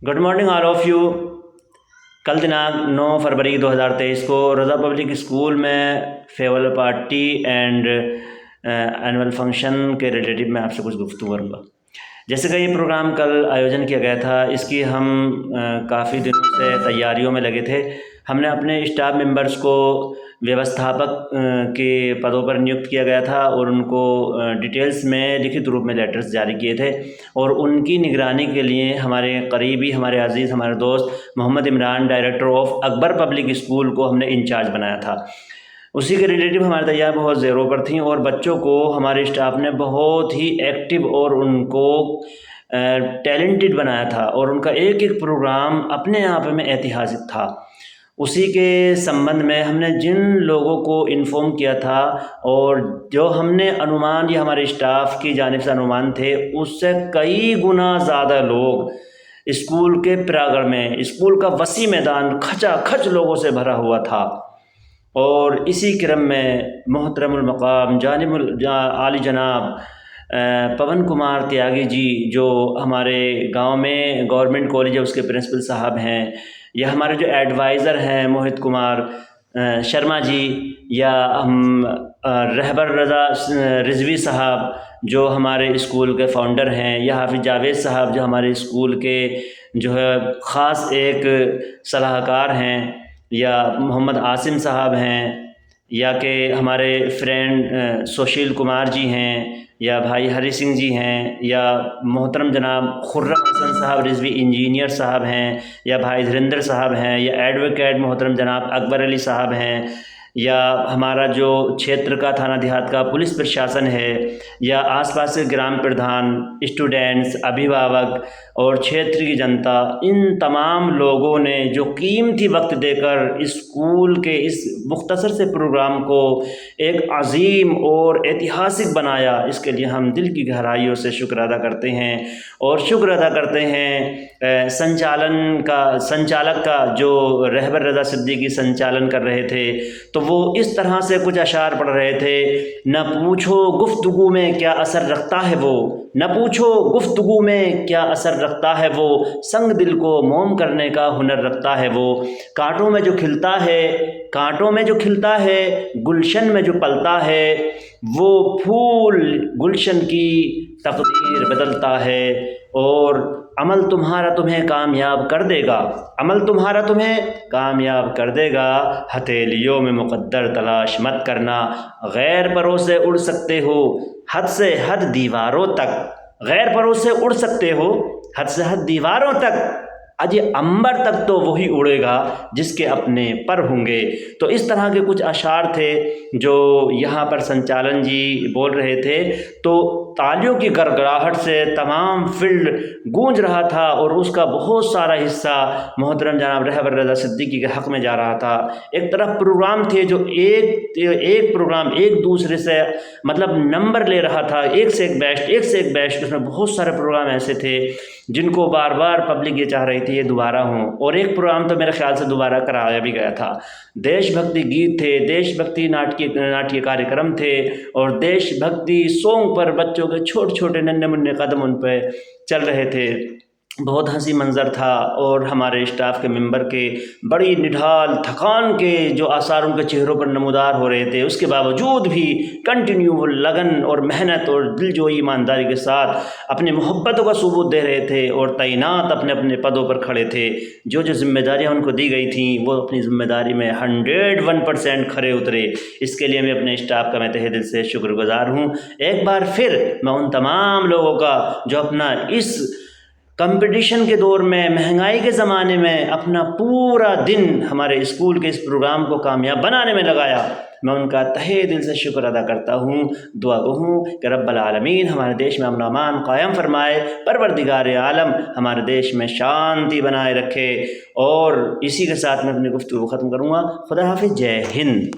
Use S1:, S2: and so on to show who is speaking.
S1: Good morning all of you. कल दिनांक 9 फरवरी 2023 को रज़ा पब्लिक स्कूल में farewell party and annual function के रिलेटिव मैं आपसे कुछ गुफ्तगू करूँगा। जैसे कि ये प्रोग्राम कल आयोजन किया गया था, इसकी हम काफ़ी दिनों से तैयारियों में लगे थे। हमने अपने स्टाफ मेंबर्स को व्यवस्थापक के पदों पर नियुक्त किया गया था और उनको डिटेल्स में लिखित रूप में लेटर्स जारी किए थे और उनकी निगरानी के लिए हमारे करीबी, हमारे अजीज़, हमारे दोस्त Mohammad Imran, director of Akbar public school को हमने इंचार्ज बनाया था। उसी के रिलेटिव हमारी तैयारी बहुत ज़ेरों पर थी और बच्चों को हमारे स्टाफ ने बहुत ही एक्टिव और उनको टैलेंटेड बनाया था और उनका एक एक प्रोग्राम अपने आप में ऐतिहासिक था। उसी के संबंध में हमने जिन लोगों को इन्फॉर्म किया था और जो हमने अनुमान या हमारे स्टाफ की जानिब से अनुमान थे, उससे कई गुना ज़्यादा लोग स्कूल के प्रांगण में, स्कूल का वसी मैदान खचाखच लोगों से भरा हुआ था। और इसी क्रम में मोहतरमुल मकाम आली जनाब पवन कुमार त्यागी जी, जो हमारे गांव में गवर्नमेंट कॉलेज है उसके प्रिंसिपल साहब हैं, या हमारे जो एडवाइज़र हैं मोहित कुमार शर्मा जी, या हम रहबर रज़ा रिजवी साहब जो हमारे स्कूल के फाउंडर हैं, या हाफिज़ जावेद साहब जो हमारे स्कूल के जो है ख़ास एक सलाहकार हैं, या मोहम्मद आसिम साहब हैं, या कि हमारे फ्रेंड सुशील कुमार जी हैं, या भाई हरी सिंह जी हैं, या मोहतरम जनाब खुर्रम हसन साहब रिजवी इंजीनियर साहब हैं, या भाई धीरेंद्र साहब हैं, या एडवोकेट मोहतरम जनाब अकबर अली साहब हैं, या हमारा जो क्षेत्र का थाना देहात का पुलिस प्रशासन है, या आसपास के ग्राम प्रधान, स्टूडेंट्स, अभिभावक और क्षेत्र की जनता, इन तमाम लोगों ने जो कीमती वक्त देकर स्कूल के इस मुख्तसर से प्रोग्राम को एक अजीम और ऐतिहासिक बनाया, इसके लिए हम दिल की गहराइयों से शुक्र अदा करते हैं। और शुक्र अदा करते हैं संचालक का, जो रहबर रज़ा सिद्दीकी संचालन कर रहे थे, तो वो इस तरह से कुछ अशार पढ़ रहे थे। न पूछो गुफ्तगू में क्या असर रखता है वो, न पूछो गुफ्तगू में क्या असर रखता है वो, संग दिल को मोम करने का हुनर रखता है वो, कांटों में जो खिलता है गुलशन में जो पलता है, वो फूल गुलशन की तकदीर बदलता है। और अमल तुम्हारा तुम्हें कामयाब कर देगा, हथेलियों में मुक़द्दर तलाश मत करना, गैर परों से उड़ सकते हो हद से हद दीवारों तक, अजय अंबर तक तो वही उड़ेगा जिसके अपने पर होंगे। तो इस तरह के कुछ अशार थे जो यहाँ पर संचालन जी बोल रहे थे, तो तालियों की गड़गड़ाहट से तमाम फील्ड गूंज रहा था और उसका बहुत सारा हिस्सा मोहतरम जनाब रहबर रज़ा सिद्दीकी के हक़ में जा रहा था। एक तरफ प्रोग्राम थे जो एक प्रोग्राम एक दूसरे से मतलब नंबर ले रहा था, एक से एक बेस्ट। उसमें बहुत सारे प्रोग्राम ऐसे थे जिनको बार बार पब्लिक ये चाह रही थी ये दोबारा हों, और एक प्रोग्राम तो मेरे ख्याल से दोबारा कराया भी गया था। देशभक्ति गीत थे, देशभक्ति नाट्य कार्यक्रम थे, और देशभक्ति सॉन्ग पर बच्चों के छोटे छोटे नन्हे मुन्ने कदम उन पर चल रहे थे। बहुत हंसी मंज़र था और हमारे स्टाफ के मेंबर के बड़ी निढाल थकान के जो आसार उनके चेहरों पर नमूदार हो रहे थे, उसके बावजूद भी कंटिन्यू लगन और मेहनत और दिलजोई ईमानदारी के साथ अपनी मोहब्बतों का सबूत दे रहे थे और तैनात अपने अपने पदों पर खड़े थे। जो जिम्मेदारियां उनको दी गई थी वो अपनी ज़िम्मेदारी में 101% खरे उतरे। इसके लिए मैं अपने स्टाफ का मैं तहे दिल से शुक्रगुजार हूँ। एक बार फिर मैं उन तमाम लोगों का जो अपना इस कंपटीशन के दौर में, महंगाई के ज़माने में अपना पूरा दिन हमारे स्कूल के इस प्रोग्राम को कामयाब बनाने में लगाया, मैं उनका तहे दिल से शुक्र अदा करता हूँ। दुआ गो हूँ कि रब्बल आलमीन हमारे देश में अमन अमान कायम फरमाए, परवरदिगार आलम हमारे देश में शांति बनाए रखे। और इसी के साथ मैं अपनी गुफ्तगू ख़त्म करूँगा। खुदा हाफिज़, जय हिंद।